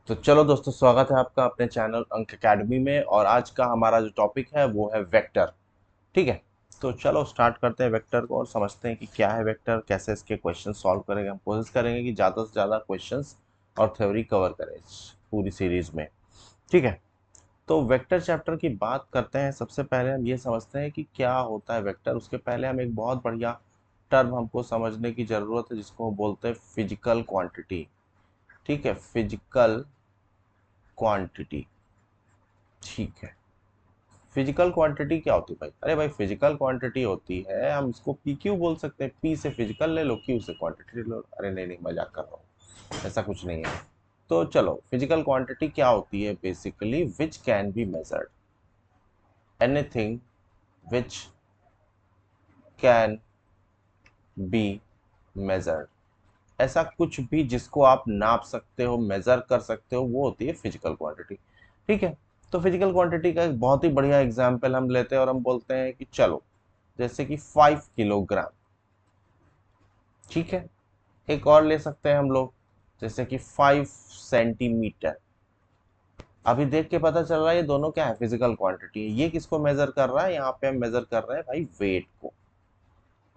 तो चलो दोस्तों, स्वागत है आपका अपने चैनल अंक एकेडमी में। और आज का हमारा जो टॉपिक है वो है वेक्टर। ठीक है, तो चलो स्टार्ट करते हैं वेक्टर को और समझते हैं कि क्या है वेक्टर, कैसे इसके क्वेश्चन सॉल्व करेंगे। हम कोशिश करेंगे कि ज़्यादा से ज़्यादा क्वेश्चंस और थ्योरी कवर करें इस पूरी सीरीज में। ठीक है, तो वेक्टर चैप्टर की बात करते हैं। सबसे पहले हम ये समझते हैं कि क्या होता है वेक्टर। उसके पहले हम एक बहुत बढ़िया टर्म हमको समझने की ज़रूरत है जिसको हम बोलते हैं फिजिकल क्वांटिटी। ठीक है, फिजिकल क्वांटिटी। ठीक है, फिजिकल क्वांटिटी क्या होती है भाई? अरे भाई, फिजिकल क्वांटिटी होती है, हम इसको पी क्यू बोल सकते हैं। पी से फिजिकल ले लो, क्यू से क्वांटिटी ले लो। अरे नहीं नहीं, मजाक कर रहा हूँ, ऐसा कुछ नहीं है। तो चलो, फिजिकल क्वांटिटी क्या होती है? Basically which can be measured, anything which can be measured. ऐसा कुछ भी जिसको आप नाप सकते हो, मेजर कर सकते हो, वो होती है फिजिकल क्वांटिटी। ठीक है, तो फिजिकल क्वांटिटी का एक बहुत ही बढ़िया एग्जाम्पल हम लेते हैं और हम बोलते हैं कि चलो, जैसे कि 5 किलोग्राम। ठीक है, एक और ले सकते हैं हम लोग, जैसे कि 5 सेंटीमीटर। अभी देख के पता चल रहा है ये दोनों क्या है? फिजिकल क्वांटिटी है। ये किसको मेजर कर रहा है? यहाँ पे हम मेजर कर रहे हैं भाई वेट को।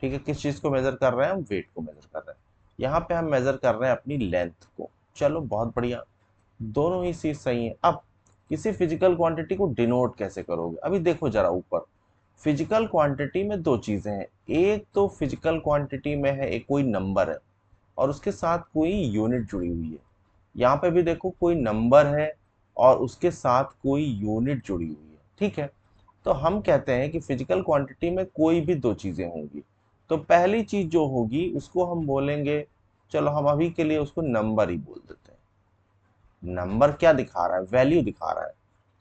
ठीक है, किस चीज को मेजर कर रहे हैं? हम वेट को मेजर कर रहे हैं। यहाँ पे हम मेजर कर रहे हैं अपनी लेंथ को। चलो बहुत बढ़िया, दोनों ही चीज सही है। अब किसी फिजिकल क्वांटिटी को डिनोट कैसे करोगे? अभी देखो जरा ऊपर, फिजिकल क्वांटिटी में दो चीजें हैं। एक तो फिजिकल क्वांटिटी में है एक कोई नंबर है और उसके साथ कोई यूनिट जुड़ी हुई है। यहाँ पे भी देखो कोई नंबर है और उसके साथ कोई यूनिट जुड़ी हुई है। ठीक है, तो हम कहते हैं कि फिजिकल क्वांटिटी में कोई भी दो चीजें होंगी। तो पहली चीज जो होगी उसको हम बोलेंगे, चलो हम अभी के लिए उसको नंबर ही बोल देते हैं। नंबर क्या दिखा रहा है? वैल्यू दिखा रहा है,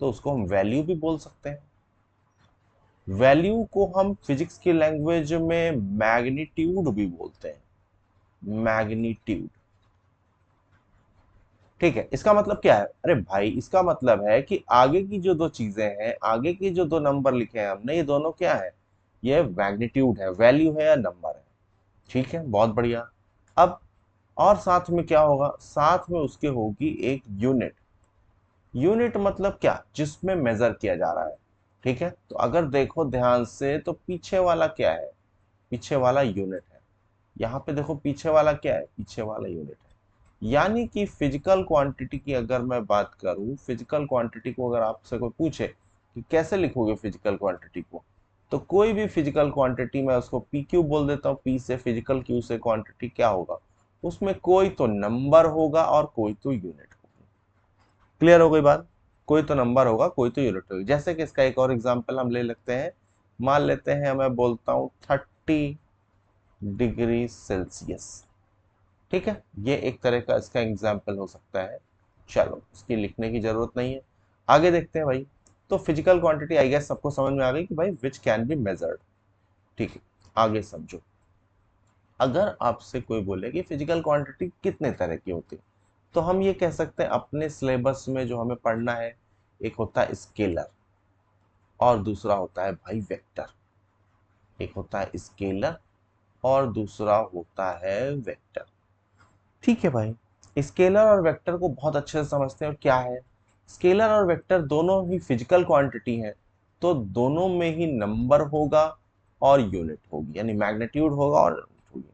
तो उसको हम वैल्यू भी बोल सकते हैं। वैल्यू को हम फिजिक्स की लैंग्वेज में मैग्नीट्यूड भी बोलते हैं। मैग्नीट्यूड। ठीक है, इसका मतलब क्या है? अरे भाई, इसका मतलब है कि आगे की जो दो चीजें हैं, आगे की जो दो नंबर लिखे हैं हमने, ये दोनों क्या है? ये मैग्नीट्यूड है, वैल्यू है या नंबर है। ठीक है, बहुत बढ़िया। अब और साथ में क्या होगा? साथ में उसके होगी एक यूनिट। यूनिट मतलब क्या? जिसमें मेजर किया जा रहा है। ठीक है, तो अगर देखो ध्यान से तो पीछे वाला क्या है? पीछे वाला यूनिट है। यहाँ पे देखो पीछे वाला क्या है? पीछे वाला यूनिट है। यानी कि फिजिकल क्वांटिटी की अगर मैं बात करूं, फिजिकल क्वांटिटी को अगर आपसे कोई पूछे कि कैसे लिखोगे फिजिकल क्वांटिटी को, तो कोई भी फिजिकल क्वांटिटी में उसको पी क्यू बोल देता हूँ। पी से फिजिकल, क्यू से क्वांटिटी। क्या होगा? उसमें कोई तो नंबर होगा और कोई तो यूनिट होगी। क्लियर हो गई बात? कोई तो नंबर होगा, कोई तो यूनिट होगी। जैसे कि इसका एक और एग्जांपल हम ले लेते हैं। मान लेते हैं मैं बोलता हूँ 30 डिग्री सेल्सियस। ठीक है, ये एक तरह का इसका एग्जाम्पल हो सकता है। चलो, इसकी लिखने की जरूरत नहीं है, आगे देखते हैं भाई। तो फिजिकल क्वांटिटी आई गेस सबको समझ में आ गई कि भाई विच कैन बी मेजर्ड। ठीक है, आगे समझो। अगर आपसे कोई बोले कि फिजिकल क्वांटिटी कितने तरह की होती है, तो हम ये कह सकते हैं अपने सिलेबस में जो हमें पढ़ना है, एक होता है स्केलर और दूसरा होता है भाई वेक्टर। एक होता है स्केलर और दूसरा होता है वेक्टर। ठीक है भाई, स्केलर और वेक्टर को बहुत अच्छे से समझते हैं। और क्या है? स्केलर और वेक्टर दोनों ही फिजिकल क्वांटिटी हैं, तो दोनों में ही नंबर होगा और यूनिट होगी, यानी मैग्नीट्यूड होगा और यूनिट होगी।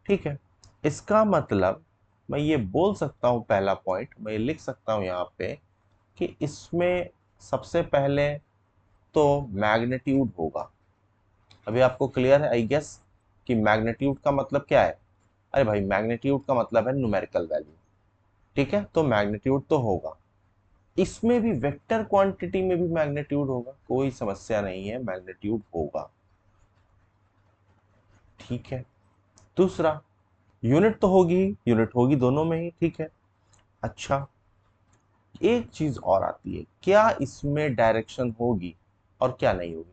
ठीक है, इसका मतलब मैं ये बोल सकता हूँ, पहला पॉइंट मैं ये लिख सकता हूँ यहाँ पे कि इसमें सबसे पहले तो मैग्नीट्यूड होगा। अभी आपको क्लियर है आई गेस कि मैग्नीट्यूड का मतलब क्या है? अरे भाई, मैग्नीट्यूड का मतलब है न्यूमेरिकल वैल्यू। ठीक है, तो मैग्नीट्यूड तो होगा। इसमें भी वेक्टर क्वांटिटी में भी मैग्नीट्यूड होगा, कोई समस्या नहीं है, मैग्नीट्यूड होगा। ठीक है, दूसरा यूनिट तो होगी ही, यूनिट होगी दोनों में ही। ठीक है, अच्छा, एक चीज और आती है, क्या इसमें डायरेक्शन होगी और क्या नहीं होगी?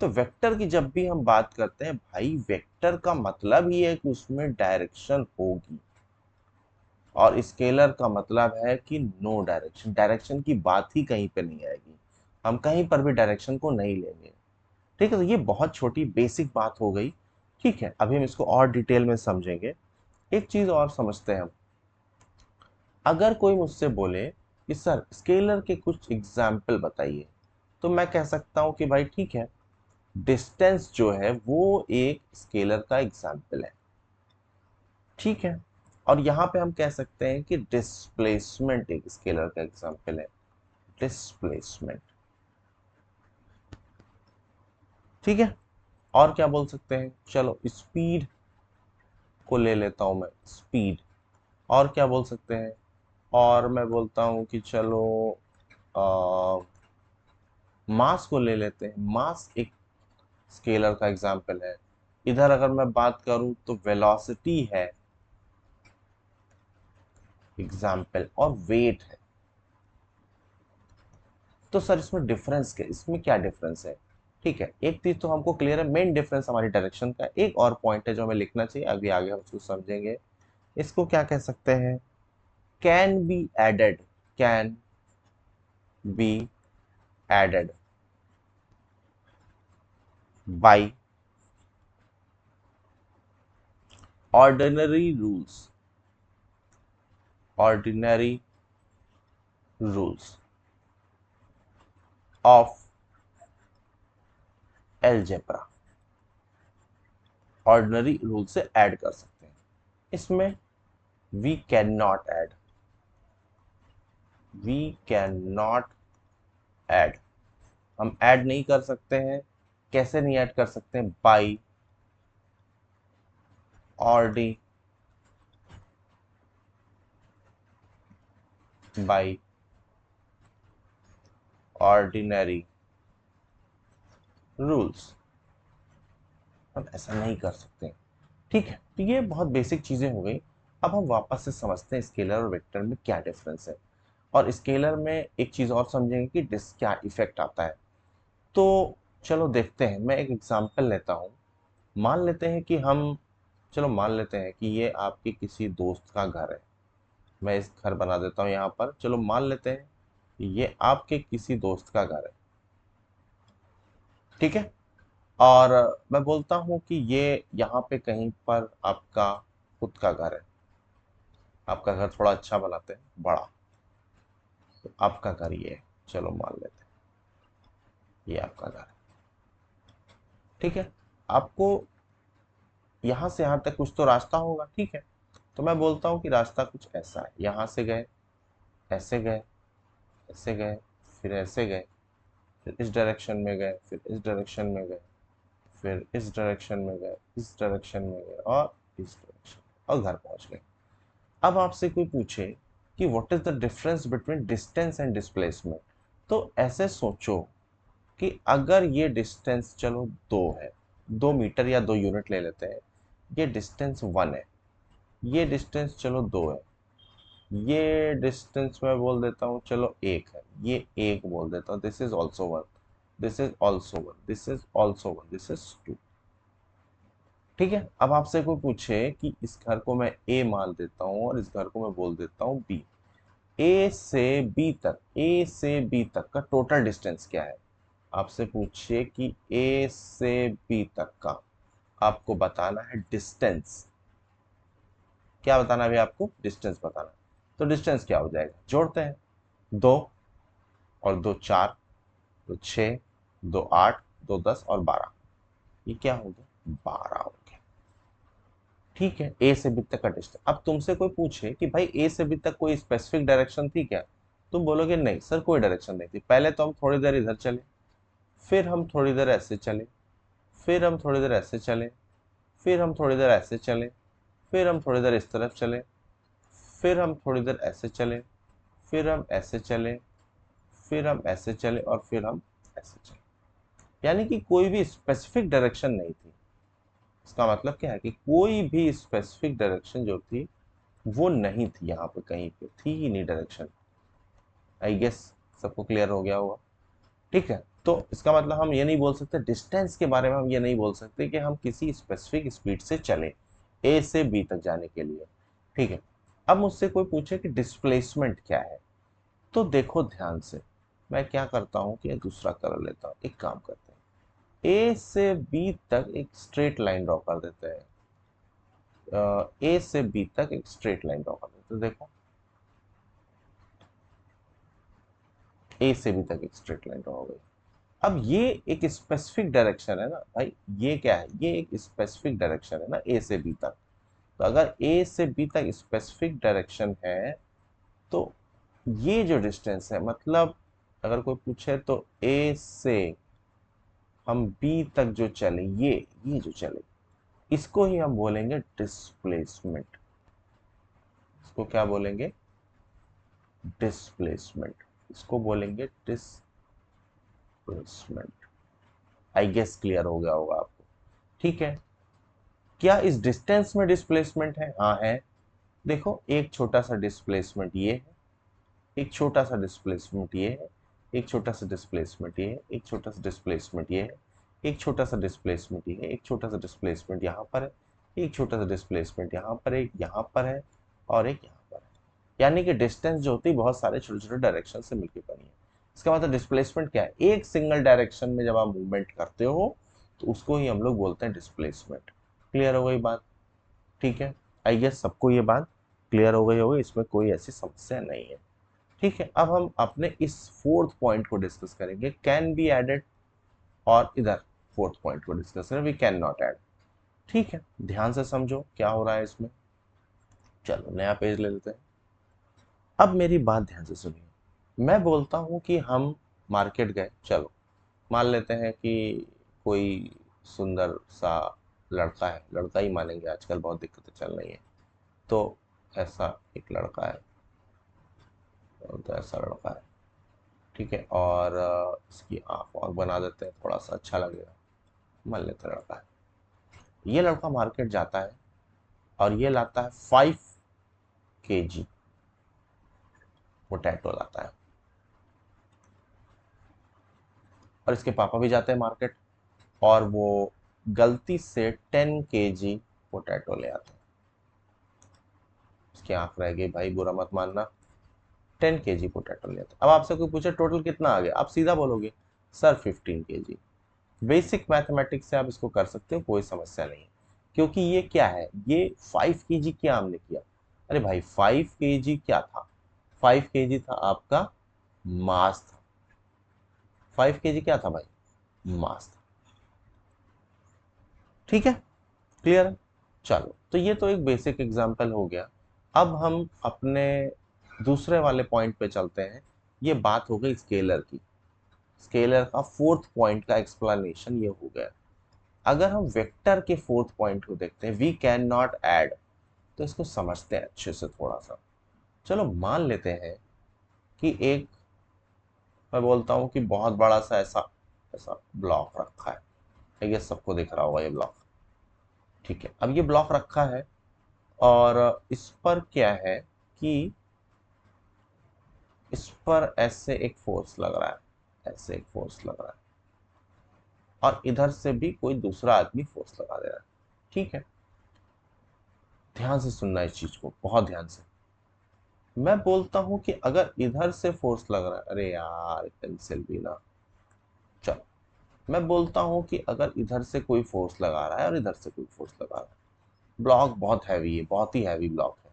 तो वेक्टर की जब भी हम बात करते हैं भाई, वेक्टर का मतलब ही है कि उसमें डायरेक्शन होगी। और स्केलर का मतलब है कि नो डायरेक्शन, डायरेक्शन की बात ही कहीं पे नहीं आएगी। हम कहीं पर भी डायरेक्शन को नहीं लेंगे। ठीक है, तो ये बहुत छोटी बेसिक बात हो गई। ठीक है, अभी हम इसको और डिटेल में समझेंगे। एक चीज और समझते हैं हम। अगर कोई मुझसे बोले कि सर स्केलर के कुछ एग्जाम्पल बताइए, तो मैं कह सकता हूं कि भाई ठीक है, डिस्टेंस जो है वो एक स्केलर का एग्जाम्पल है, ठीक है। और यहां पे हम कह सकते हैं कि डिस्प्लेसमेंट एक स्केलर का एग्जाम्पल है, डिस्प्लेसमेंट, ठीक है। और क्या बोल सकते हैं, चलो स्पीड को ले लेता हूं मैं, स्पीड। और क्या बोल सकते हैं, और मैं बोलता हूं कि चलो मास को ले लेते हैं, मास एक स्केलर का एग्जाम्पल है। इधर अगर मैं बात करूं तो वेलोसिटी है एग्जाम्पल, और वेट है। तो सर इसमें डिफरेंस क्या, इसमें क्या डिफरेंस है, ठीक है। एक चीज तो हमको क्लियर है, मेन डिफरेंस हमारी डायरेक्शन का। एक और पॉइंट है जो हमें लिखना चाहिए, अभी आगे हम उसको समझेंगे। इसको क्या कह सकते हैं, can be added, can be added by ordinary rules, ordinary rules of algebra, ordinary rule से ऐड कर सकते हैं। इसमें we can not add, we can not add, हम ऐड नहीं कर सकते हैं। कैसे नहीं ऐड कर सकते हैं, बाई ऑर्डी, बाई ऑर्डिनरी रूल्स, हम ऐसा नहीं कर सकते, ठीक है। तो ये बहुत बेसिक चीजें हो गई। अब हम वापस से समझते हैं स्केलर और वेक्टर में क्या डिफरेंस है, और स्केलर में एक चीज और समझेंगे कि डिस क्या इफेक्ट आता है। तो चलो देखते हैं, मैं एक एग्जांपल लेता हूँ। मान लेते हैं कि हम, चलो मान लेते हैं कि ये आपके किसी दोस्त का घर है। मैं इस घर बना देता हूँ यहाँ पर, चलो मान लेते हैं कि ये आपके किसी दोस्त का घर है, ठीक है। और मैं बोलता हूँ कि ये यहाँ पे कहीं पर आपका खुद का घर है। आपका घर थोड़ा अच्छा बनाते हैं, बड़ा, तो आपका घर ये है, चलो मान लेते हैं ये आपका घर है, ठीक है। आपको यहाँ से यहाँ तक कुछ तो रास्ता होगा, ठीक है। तो मैं बोलता हूँ कि रास्ता कुछ ऐसा है, यहाँ से गए, ऐसे गए, ऐसे गए, फिर ऐसे गए, फिर इस डायरेक्शन में गए, फिर इस डायरेक्शन में गए, फिर इस डायरेक्शन में गए, इस डायरेक्शन में गए, और इस डायरेक्शन, और घर पहुंच गए। अब आपसे कोई पूछे कि what is the difference between distance and displacement, तो ऐसे सोचो कि अगर ये डिस्टेंस चलो 2 है, 2 मीटर या 2 यूनिट ले लेते हैं, ये डिस्टेंस 1 है, ये डिस्टेंस चलो 2 है, ये डिस्टेंस मैं बोल देता हूँ चलो 1 है, ये 1 बोल देता हूँ, this is also 1, this is also 1, this is also 1, this is 2, ठीक है। अब आपसे कोई पूछे कि इस घर को मैं ए मान देता हूँ और इस घर को मैं बोल देता हूँ बी, ए से बी तक, ए से बी तक का टोटल डिस्टेंस क्या है। आपसे पूछिए कि ए से बी तक का आपको बताना है डिस्टेंस, क्या बताना है अभी आपको, डिस्टेंस बताना है। तो डिस्टेंस क्या हो जाएगा, जोड़ते हैं, 2 और 2 4, 2 6, 2 8, 2 10 और 12, ये क्या हो गया, 12 हो गया, ठीक है। ए से बी तक का डिस्टेंस। अब तुमसे कोई पूछे कि भाई ए से बी तक कोई स्पेसिफिक डायरेक्शन थी क्या, तुम बोलोगे नहीं सर कोई डायरेक्शन नहीं थी। पहले तो हम थोड़ी देर इधर चले, फिर हम थोड़ी देर ऐसे चले, फिर हम थोड़ी देर ऐसे चले, फिर हम थोड़ी देर ऐसे चले, फिर हम थोड़ी देर इस तरफ चले, फिर हम थोड़ी देर ऐसे चले, फिर हम ऐसे चले, फिर हम ऐसे चले, और फिर हम ऐसे चले। यानी कि कोई भी स्पेसिफिक डायरेक्शन नहीं थी। इसका मतलब क्या है कि कोई भी स्पेसिफिक डायरेक्शन जो थी वो नहीं थी, यहाँ पे कहीं पे थी ही नहीं डायरेक्शन। आई गेस सबको क्लियर हो गया होगा, ठीक है। तो इसका मतलब हम ये नहीं बोल सकते, डिस्टेंस के बारे में हम ये नहीं बोल सकते कि हम किसी स्पेसिफिक स्पीड से चले ए से बी तक जाने के लिए, ठीक है। अब मुझसे कोई पूछे कि डिस्प्लेसमेंट क्या है, तो देखो ध्यान से, मैं क्या करता हूँ कि दूसरा कर लेता हूँ, एक काम करते हैं, ए से बी तक एक स्ट्रेट लाइन ड्रॉ कर देते हैं, ए से बी तक एक स्ट्रेट लाइन ड्रॉ कर देते हैं, देखो ए से बी तक एक स्ट्रेट लाइन ड्रॉ हो गई। अब ये एक स्पेसिफिक डायरेक्शन है ना भाई, ये क्या है, ये एक स्पेसिफिक डायरेक्शन है ना ए से बी तक। तो अगर ए से बी तक स्पेसिफिक डायरेक्शन है तो ये जो डिस्टेंस है, मतलब अगर कोई पूछे तो ए से हम बी तक जो चले, ये जो चले, इसको ही हम बोलेंगे डिस्प्लेसमेंट। इसको क्या बोलेंगे, डिस्प्लेसमेंट। इसको बोलेंगे डिस्प्लेसमेंट। आई गेस क्लियर हो गया होगा आपको। ठीक है, क्या इस डिस्टेंस में डिस्प्लेसमेंट है? हाँ है। देखो, एक छोटा सा डिस्प्लेसमेंट ये है, एक छोटा सा डिस्प्लेसमेंट ये है, एक छोटा सा डिस्प्लेसमेंट ये है, एक छोटा सा डिस्प्लेसमेंट ये है, एक छोटा सा डिस्प्लेसमेंट ये है, एक छोटा सा डिस्प्लेसमेंट यहाँ पर है, एक छोटा सा डिस्प्लेसमेंट यहाँ पर है, एक यहाँ पर है, और एक यहाँ पर है। यानी कि डिस्टेंस जो होती है बहुत सारे छोटे छोटे डायरेक्शन से मिलकर बनी है। इसका मतलब डिस्प्लेसमेंट क्या है, एक सिंगल डायरेक्शन में जब आप मूवमेंट करते हो तो उसको ही हम लोग बोलते हैं डिस्प्लेसमेंट। क्लियर हो गई बात? ठीक है, आई गेस सबको ये बात क्लियर हो गई होगी, इसमें कोई ऐसी समस्या नहीं है। ठीक है, अब हम अपने इस फोर्थ पॉइंट को डिस्कस करेंगे, कैन बी एडेड, और इधर फोर्थ पॉइंट को डिस्कस करें, वी कैन नॉट ऐड। ठीक है, ध्यान से समझो क्या हो रहा है इसमें। चलो नया पेज ले लेते हैं। अब मेरी बात ध्यान से सुनिए। मैं बोलता हूं कि हम मार्केट गए, चलो मान लेते हैं कि कोई सुंदर सा लड़का है, लड़का ही मानेंगे, आजकल बहुत दिक्कतें चल रही हैं। तो ऐसा एक लड़का है, तो ऐसा लड़का है, ठीक है, और इसकी आँख वाँख बना देते हैं, थोड़ा सा अच्छा लगेगा, मान लेते हैं लड़का है। ये लड़का मार्केट जाता है और ये लाता है 5 kg पोटैटो लाता है, और इसके पापा भी जाते हैं मार्केट और वो गलती से 10 kg पोटैटो ले आते हैं। उसकी आंख रह गई, भाई बुरा मत मानना, 10 kg पोटैटो ले आते। अब आपसे कोई पूछे टोटल कितना आ गया, आप सीधा बोलोगे सर 15 kg। बेसिक मैथमेटिक्स से आप इसको कर सकते हो, कोई समस्या नहीं है। क्योंकि ये क्या है, ये 5 kg क्या हमने किया, अरे भाई 5 kg क्या था, 5 kg था आपका मास था। 5 kg क्या था भाई, मास था। ठीक है, क्लियर है? चलो, तो ये तो एक बेसिक एग्जांपल हो गया। अब हम अपने दूसरे वाले पॉइंट पे चलते हैं। ये बात हो गई स्केलर की। स्केलर का फोर्थ पॉइंट का एक्सप्लेनेशन ये हो गया। अगर हम वेक्टर के फोर्थ पॉइंट को देखते हैं, वी कैन नॉट ऐड, तो इसको समझते हैं अच्छे से थोड़ा सा। चलो मान लेते हैं कि एक, मैं बोलता हूं कि बहुत बड़ा सा ऐसा ऐसा ब्लॉक रखा है, ये सबको दिख रहा होगा ये ब्लॉक। ठीक है, अब ये ब्लॉक रखा है और इस पर क्या है कि इस पर ऐसे एक फोर्स लग रहा है, ऐसे एक फोर्स लग रहा है, और इधर से भी कोई दूसरा आदमी फोर्स लगा दे रहा है। ठीक है, ध्यान से सुनना इस चीज को, बहुत ध्यान से। मैं बोलता हूं कि अगर इधर से फोर्स लग रहा है, अरे यार पेंसिल भी ना, चलो, मैं बोलता हूं कि अगर इधर से कोई फोर्स लगा रहा है और इधर से कोई फोर्स लगा रहा है, ब्लॉक बहुत हैवी है, बहुत ही हैवी ब्लॉक है।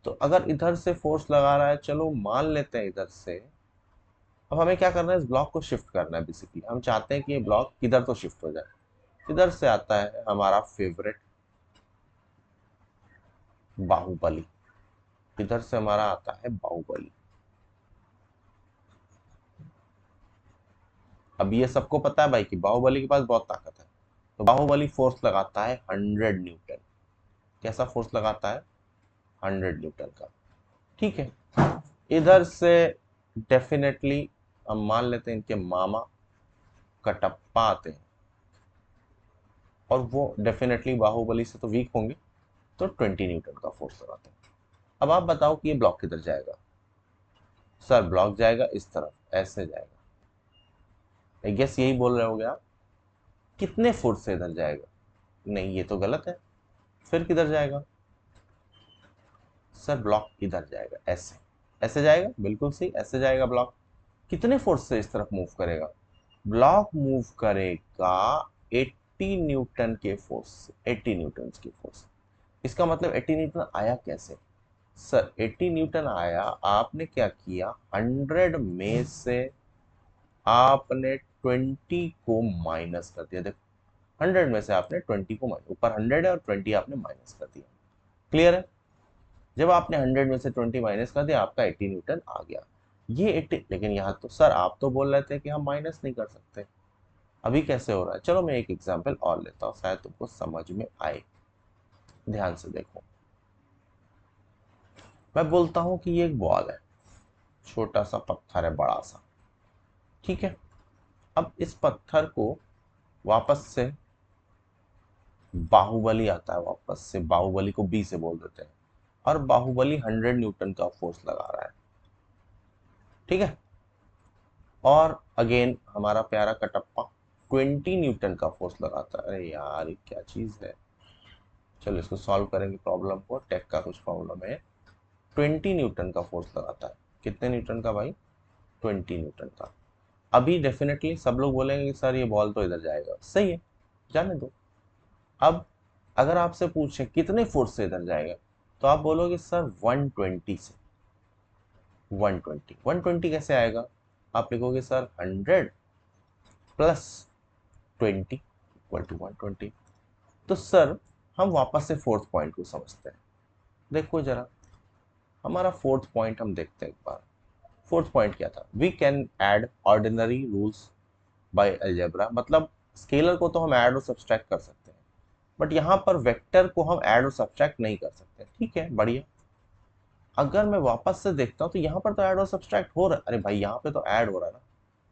तो अगर इधर से फोर्स लगा रहा है, चलो मान लेते हैं इधर से। अब हमें क्या करना है, इस ब्लॉक को शिफ्ट करना है। बेसिकली हम चाहते हैं कि ये ब्लॉक किधर तो शिफ्ट हो जाए। इधर से आता है हमारा फेवरेट बाहुबली, इधर से हमारा आता है बाहुबली। अब ये सबको पता है भाई कि बाहुबली के पास बहुत ताकत है। तो बाहुबली फोर्स लगाता है 100 न्यूटन। कैसा फोर्स लगाता है, 100 न्यूटन का। ठीक है, इधर से डेफिनेटली हम मान लेते हैं इनके मामा कटप्पा आते हैं, और वो डेफिनेटली बाहुबली से तो वीक होंगे, तो 20 न्यूटन का फोर्स लगाते हैं। अब आप बताओ कि ये ब्लॉक किधर जाएगा। सर ब्लॉक जाएगा इस तरफ, ऐसे जाएगा। आई गेस यही बोल रहे होगे आप, कितने फुट से इधर जाएगा, नहीं ये तो गलत है, फिर किधर जाएगा। सर ब्लॉक इधर जाएगा, ऐसे ऐसे जाएगा, बिल्कुल सही, ऐसे जाएगा ब्लॉक। कितने फोर्स से इस तरफ मूव करेगा, ब्लॉक मूव करेगा 80 न्यूटन के फोर्स से, 80 न्यूटन की फोर्स। इसका मतलब 80 न्यूटन आया कैसे, सर 80 न्यूटन आया, आपने क्या किया, 100 में से आपने 20 को माइनस कर दिया। देखो 100 में से आपने 20 को माइनस, ऊपर 100 है और 20 आपने माइनस कर दिया। क्लियर है? जब आपने 100 में से 20 माइनस कर दिया आपका 80 न्यूटन आ गया। ये 80, लेकिन यहाँ तो सर आप तो बोल रहे थे कि हम माइनस नहीं कर सकते, अभी कैसे हो रहा है? चलो मैं एक एग्जांपल और लेता हूँ, शायद तुमको समझ में आए। ध्यान से देखो, मैं बोलता हूँ कि ये एक बॉल है, छोटा सा पत्थर है बड़ा सा, ठीक है। अब इस पत्थर को वापस से बाहुबली आता है, वापस से बाहुबली को बी से बोल देते हैं, और बाहुबली 100 न्यूटन का फोर्स लगा रहा है, ठीक है। और अगेन हमारा प्यारा कटप्पा 20 न्यूटन का फोर्स लगाता है। अरे यार ये क्या चीज है, चलो इसको सॉल्व करेंगे प्रॉब्लम को, टेक का कुछ प्रॉब्लम है। 20 न्यूटन का फोर्स लगाता है, कितने न्यूटन का भाई? 20 न्यूटन का। अभी डेफिनेटली सब लोग बोलेंगे कि सर ये बॉल तो इधर जाएगा, सही है, जाने दो। अब अगर आपसे पूछे कितने फोर्स से इधर जाएगा, तो आप बोलोगे सर 120 से। 120 कैसे आएगा? आप लिखोगे सर 100 प्लस 20 इक्वल टू 120। तो सर हम वापस से फोर्थ पॉइंट को समझते हैं। देखो जरा, हमारा फोर्थ पॉइंट हम देखते हैं एक बार। फोर्थ पॉइंट क्या था? We can add ordinary rules by algebra, मतलब स्केलर को तो हम ऐड और सब्सट्रैक्ट कर सकते हैं, बट यहाँ पर वेक्टर को हम ऐड और सब्सट्रैक्ट नहीं कर सकते। ठीक है, बढ़िया। अगर मैं वापस से देखता हूँ तो यहाँ पर तो ऐड और सब्सट्रैक्ट हो रहा है। अरे भाई यहाँ पे तो ऐड हो रहा है ना,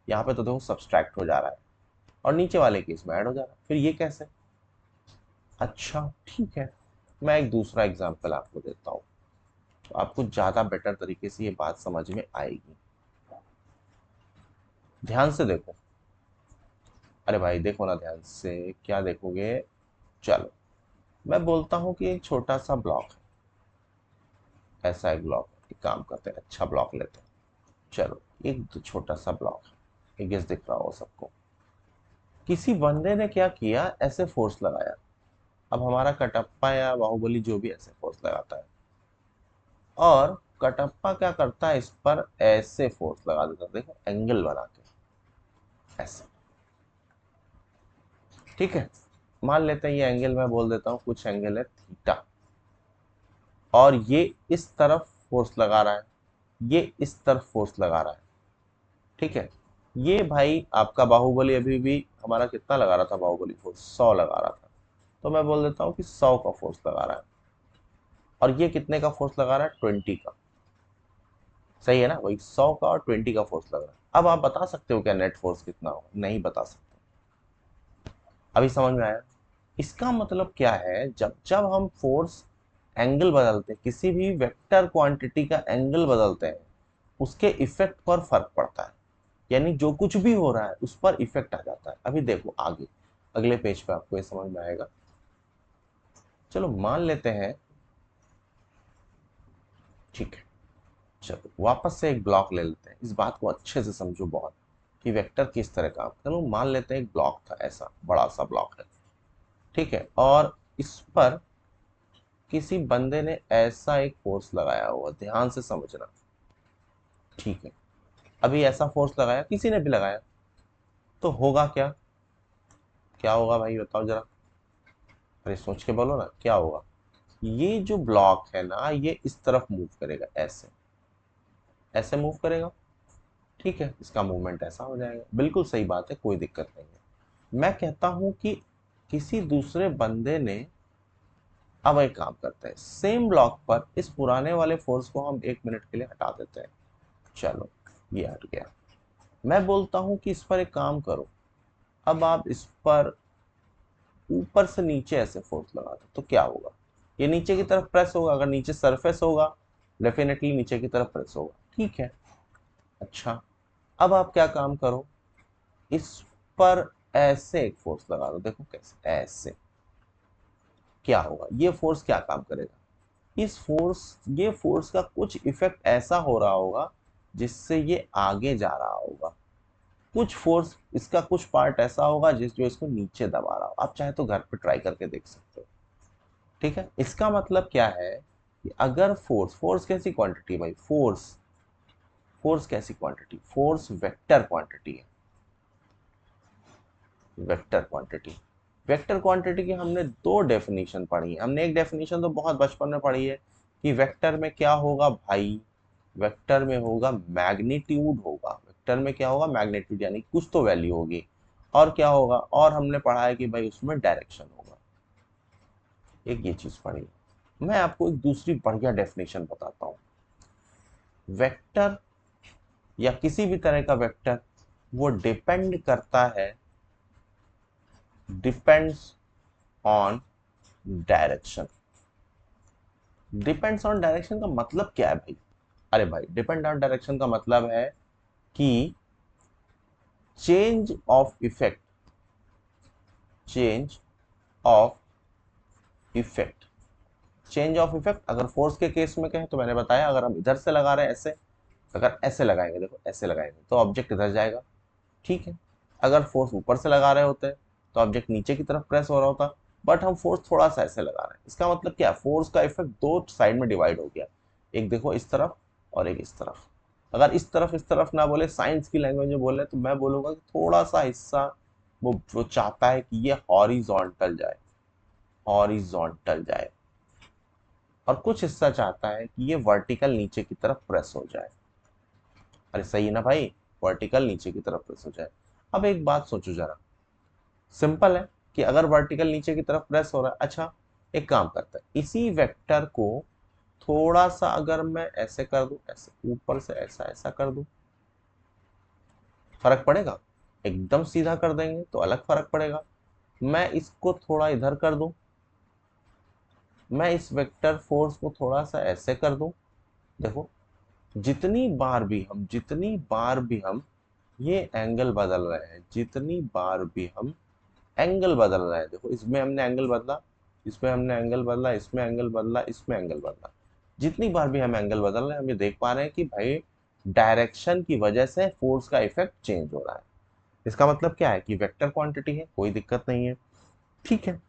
यहाँ पे तो देखो सब्सट्रैक्ट हो जा रहा है, और नीचे वाले केस में ऐड हो जा रहा है, फिर ये कैसे? अच्छा ठीक है, मैं एक दूसरा एग्जाम्पल आपको देता हूँ, तो आपको ज्यादा बेटर तरीके से ये बात समझ में आएगी। ध्यान से देखो, अरे भाई देखो ना ध्यान से, क्या देखोगे? चलो मैं बोलता हूँ कि एक छोटा सा ब्लॉक है, ऐसा एक ब्लॉक है, एक काम करते हैं, अच्छा ब्लॉक लेते हैं। चलो एक छोटा सा ब्लॉक है, एक गेस दिख रहा हो सबको। किसी बंदे ने क्या किया, ऐसे फोर्स लगाया। अब हमारा कटप्पा या बाहुबली जो भी ऐसे फोर्स लगाता है, और कटप्पा क्या करता है, इस पर ऐसे फोर्स लगा देता है, देखो एंगल बना के ऐसे, ठीक है। मान लेते हैं ये एंगल, मैं बोल देता हूँ कुछ एंगल है थीटा, और ये इस तरफ फोर्स लगा रहा है, ये इस तरफ फोर्स लगा रहा है, ठीक है। ये भाई आपका बाहुबली अभी भी हमारा कितना लगा रहा था, बाहुबली फोर्स 100 लगा रहा था, तो मैं बोल देता हूँ कि 100 का फोर्स लगा रहा है, और ये कितने का फोर्स लगा रहा है? 20 का। सही है ना, वही 100 का और 20 का फोर्स लग रहा है। अब आप बता सकते हो क्या नेट फोर्स कितना हो? नहीं बता सकते। अभी समझ में आया? इसका मतलब क्या है, जब जब हम फोर्स एंगल बदलते हैं, किसी भी वेक्टर क्वांटिटी का एंगल बदलते हैं, उसके इफेक्ट पर फर्क पड़ता है, यानी जो कुछ भी हो रहा है उस पर इफेक्ट आ जाता है। अभी देखो आगे अगले पेज पे आपको ये समझ में आएगा। चलो मान लेते हैं, ठीक है, चलो वापस से एक ब्लॉक ले लेते हैं, इस बात को अच्छे से समझो बहुत, कि वेक्टर किस तरह काम। चलो मान लेते हैं एक ब्लॉक था, ऐसा बड़ा सा ब्लॉक है, ठीक है, और इस पर किसी बंदे ने ऐसा एक फोर्स लगाया हुआ, ध्यान से समझना, ठीक है। अभी ऐसा फोर्स लगाया, किसी ने भी लगाया, तो होगा क्या? क्या होगा भाई बताओ जरा, अरे सोच के बोलो ना, क्या होगा? ये जो ब्लॉक है ना, ये इस तरफ मूव करेगा, ऐसे ऐसे मूव करेगा, ठीक है, इसका मूवमेंट ऐसा हो जाएगा। बिल्कुल सही बात है, कोई दिक्कत नहीं है। मैं कहता हूं कि किसी दूसरे बंदे ने, अब एक काम करते हैं, सेम ब्लॉक पर इस पुराने वाले फोर्स को हम 1 मिनट के लिए हटा देते हैं। चलो ये हट गया। मैं बोलता हूं कि इस पर एक काम करो, अब आप इस पर ऊपर से नीचे ऐसे फोर्स लगा दो, तो क्या होगा? ये नीचे की तरफ प्रेस होगा, अगर नीचे सरफेस होगा डेफिनेटली नीचे की तरफ प्रेस होगा, ठीक है। अच्छा, अब आप क्या काम करो, इस पर ऐसे एक फोर्स लगा दो, देखो कैसे, ऐसे। क्या होगा? ये फोर्स क्या काम करेगा? ये फोर्स का कुछ इफेक्ट ऐसा हो रहा होगा जिससे ये आगे जा रहा होगा, कुछ फोर्स इसका कुछ पार्ट ऐसा होगा जो इसको नीचे दबा रहा हो। आप चाहे तो घर पे ट्राई करके देख सकते हो, ठीक है। इसका मतलब क्या है कि अगर फोर्स कैसी क्वांटिटी है भाई? फोर्स कैसी क्वांटिटी? फोर्स वेक्टर क्वांटिटी है, वेक्टर क्वांटिटी। वेक्टर क्वांटिटी की हमने दो डेफिनेशन पढ़ी है। हमने एक डेफिनेशन तो बहुत बचपन में पढ़ी है कि वेक्टर में क्या होगा भाई, वेक्टर में होगा मैग्नीट्यूड होगा। वेक्टर में क्या होगा, मैग्नीट्यूड, यानी कुछ तो वैल्यू होगी। और क्या होगा, और हमने पढ़ा है कि भाई उसमें डायरेक्शन होगा। एक ये चीज पढ़ी है। मैं आपको एक दूसरी बढ़िया डेफिनेशन बताता हूँ। वेक्टर या किसी भी तरह का वेक्टर वो डिपेंड करता है, depends on direction. Depends on direction का मतलब क्या है भाई? अरे भाई, डिपेंड ऑन डायरेक्शन का मतलब है कि change of effect, change of effect, change of effect. अगर फोर्स के केस में कहें तो मैंने बताया, अगर हम इधर से लगा रहे हैं ऐसे, अगर ऐसे लगाएंगे, देखो ऐसे लगाएंगे तो ऑब्जेक्ट इधर जाएगा, ठीक है। अगर फोर्स ऊपर से लगा रहे होते तो ऑब्जेक्ट नीचे की तरफ प्रेस हो रहा होता। बट हम फोर्स थोड़ा सा ऐसे लगा रहे हैं, इसका मतलब क्या है, फोर्स का इफेक्ट दो साइड में डिवाइड हो गया। एक देखो इस तरफ और एक इस तरफ। अगर इस तरफ ना बोले, साइंस की लैंग्वेज में बोले तो मैं बोलूंगा कि थोड़ा सा हिस्सा वो चाहता है कि ये हॉरिजॉन्टल जाए, हॉरिजॉन्टल जाए, और कुछ हिस्सा चाहता है कि ये वर्टिकल नीचे की तरफ प्रेस हो जाए। अरे सही है ना भाई, वर्टिकल नीचे की तरफ प्रेस हो जाए। अब एक बात सोचो जरा, सिंपल है कि अगर वर्टिकल नीचे की तरफ प्रेस हो रहा है, अच्छा एक काम करता है, इसी वेक्टर को थोड़ा सा अगर मैं ऐसे कर दूं, ऐसे ऊपर से ऐसा ऐसा कर दूं, फर्क पड़ेगा? एकदम सीधा कर देंगे तो अलग फर्क पड़ेगा। मैं इसको थोड़ा इधर कर दूं, मैं इस वेक्टर फोर्स को थोड़ा सा ऐसे कर दूं, देखो जितनी बार भी हम ये एंगल बदल रहे हैं, जितनी बार भी हम एंगल बदल रहे हैं, देखो इसमें हमने एंगल बदला, इसमें हमने एंगल बदला, इसमें एंगल बदला, इसमें एंगल बदला, जितनी बार भी हम एंगल बदल रहे हैं हम ये देख पा रहे हैं कि भाई डायरेक्शन की वजह से फोर्स का इफेक्ट चेंज हो रहा है। इसका मतलब क्या है कि वेक्टर क्वांटिटी है, कोई दिक्कत नहीं है, ठीक है।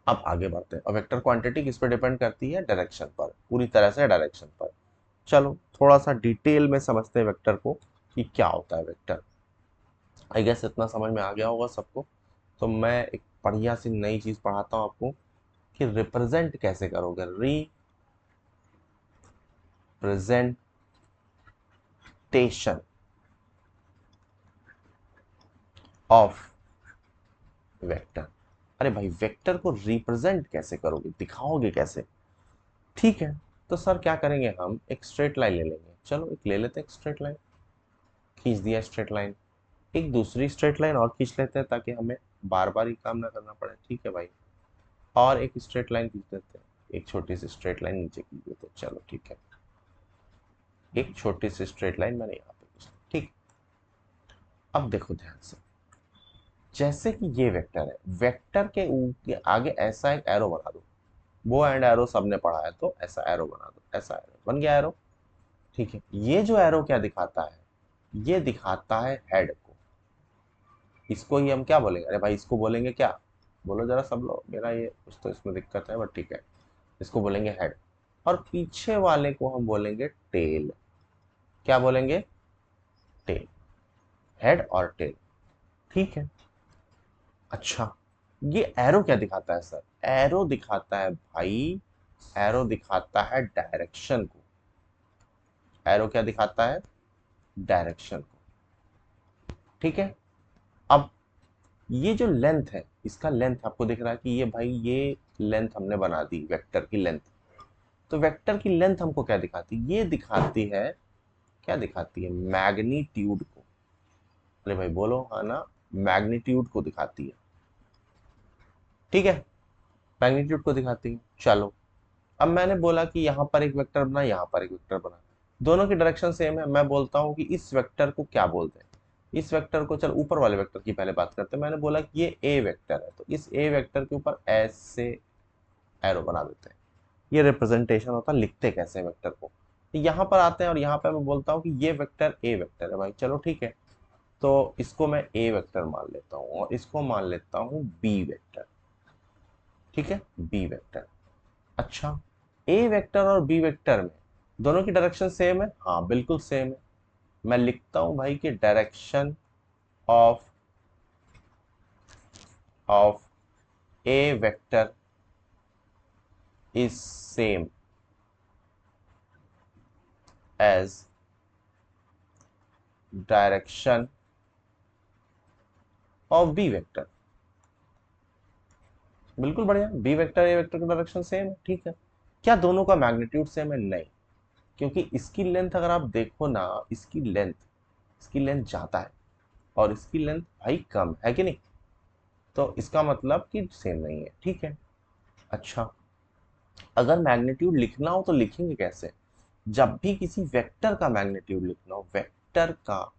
अब आगे बढ़ते हैं। और वेक्टर क्वांटिटी किस पर डिपेंड करती है, डायरेक्शन पर, पूरी तरह से डायरेक्शन पर। चलो थोड़ा सा डिटेल में समझते हैं वेक्टर को कि क्या होता है वेक्टर। आई गेस इतना समझ में आ गया होगा सबको। तो मैं एक बढ़िया सी नई चीज पढ़ाता हूँ आपको कि रिप्रेजेंट कैसे करोगे, रिप्रेजेंटेशन ऑफ वेक्टर। अरे भाई वेक्टर को रिप्रेजेंट कैसे करोगे, दिखाओगे कैसे? ठीक है, तो सर क्या करेंगे, हम एक स्ट्रेट लाइन ले लेंगे। चलो एक ले लेते हैं, एक स्ट्रेट लाइन खींच दिया, स्ट्रेट लाइन। एक दूसरी स्ट्रेट लाइन और खींच लेते हैं ताकि हमें बार बार ही काम ना करना पड़े, ठीक है भाई। और एक स्ट्रेट लाइन खींच देते हैं, एक छोटी सी स्ट्रेट लाइन नीचे खींच देते हैं, चलो ठीक है। एक छोटी सी स्ट्रेट लाइन मैंने यहाँ पे खींच दी, ठीक। अब देखो ध्यान से, जैसे कि ये वेक्टर है, वेक्टर के आगे ऐसा एक एरो बना दो। वो एंड एरो सबने पढ़ा है, तो ऐसा एरो बना दो, ऐसा एरो बन गया एरो, ठीक है। ये जो एरो क्या दिखाता है, ये दिखाता है हेड को। इसको ही हम क्या बोलेंगे, अरे भाई इसको बोलेंगे क्या, बोलो जरा सब लोग, मेरा ये कुछ तो इसमें दिक्कत है, बट ठीक है। इसको बोलेंगे हेड, और पीछे वाले को हम बोलेंगे टेल। क्या बोलेंगे, टेल, हेड और टेल, ठीक है। अच्छा, ये एरो क्या दिखाता है सर, एरो दिखाता है भाई, एरो दिखाता है डायरेक्शन को। एरो क्या दिखाता है, डायरेक्शन को, ठीक है। अब ये जो लेंथ है, इसका लेंथ आपको दिख रहा है कि ये भाई ये लेंथ हमने बना दी, वेक्टर की लेंथ। तो वेक्टर की लेंथ हमको क्या दिखाती है, ये दिखाती है, क्या दिखाती है, मैग्नीट्यूड को। अरे भाई बोलो हाँ ना, मैग्नीट्यूड को दिखाती है, ठीक है, मैग्नीट्यूड को दिखाती है। चलो, अब मैंने बोला कि यहाँ पर एक वेक्टर बना, यहाँ पर एक वेक्टर बना, दोनों की डायरेक्शन सेम है। मैं बोलता हूँ कि इस वेक्टर को क्या बोलते हैं, इस वेक्टर को, चल ऊपर वाले वेक्टर की पहले बात करते हैं। मैंने बोला कि ये ए वेक्टर है, तो इस ए वेक्टर के ऊपर ऐसे एरो बना देते हैं। ये रिप्रेजेंटेशन होता है, लिखते कैसे वेक्टर को। तो यहाँ पर आते हैं और यहाँ पर मैं बोलता हूँ कि ये वेक्टर ए वेक्टर है भाई, चलो ठीक है। तो इसको मैं ए वेक्टर मान लेता हूँ और इसको मान लेता हूँ बी वेक्टर, ठीक है, बी वेक्टर। अच्छा, ए वेक्टर और बी वेक्टर में दोनों की डायरेक्शन सेम है, हाँ बिल्कुल सेम है। मैं लिखता हूं भाई कि direction of of A vector is same as direction of B vector. बिल्कुल बढ़िया, बी वेक्टर ए वेक्टर का डायरेक्शन सेम है, ठीक है। क्या दोनों का मैग्नीट्यूड सेम है? नहीं, क्योंकि इसकी लेंथ अगर आप देखो ना, इसकी लेंथ ज्यादा है और इसकी लेंथ भाई कम है कि नहीं, तो इसका मतलब कि सेम नहीं है, ठीक है। अच्छा, अगर मैग्नीट्यूड लिखना हो तो लिखेंगे कैसे? जब भी किसी वेक्टर का मैग्नीट्यूड लिखना हो, वेक्टर का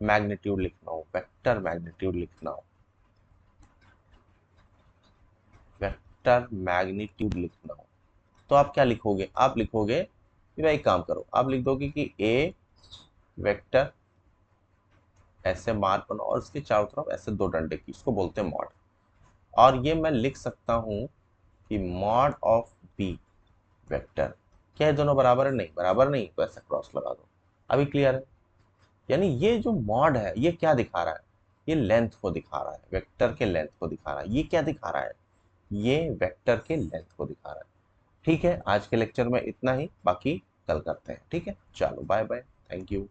मैग्नीट्यूड लिखना हो, वेक्टर मैग्नीट्यूड लिखना हो, वेक्टर मैग्नीट्यूड लिखना हो, तो आप क्या लिखोगे? आप लिखोगे कि भाई एक काम करो, आप लिख दोगे कि ए वेक्टर ऐसे मार्क बनाओ और इसके चारों तरफ ऐसे दो डंडे की, इसको बोलते हैं मॉड। और ये मैं लिख सकता हूं कि मॉड ऑफ बी वेक्टर। क्या ये दोनों बराबर है? नहीं, बराबर नहीं, तो ऐसा क्रॉस लगा दो। अभी क्लियर है? यानी ये जो मॉड है ये क्या दिखा रहा है? ये लेंथ को दिखा रहा है, वेक्टर के लेंथ को दिखा रहा है। ये क्या दिखा रहा है? ये वेक्टर के लेंथ को दिखा रहा है। ठीक है, आज के लेक्चर में इतना ही, बाकी कल करते हैं। ठीक है, चलो बाय बाय, थैंक यू।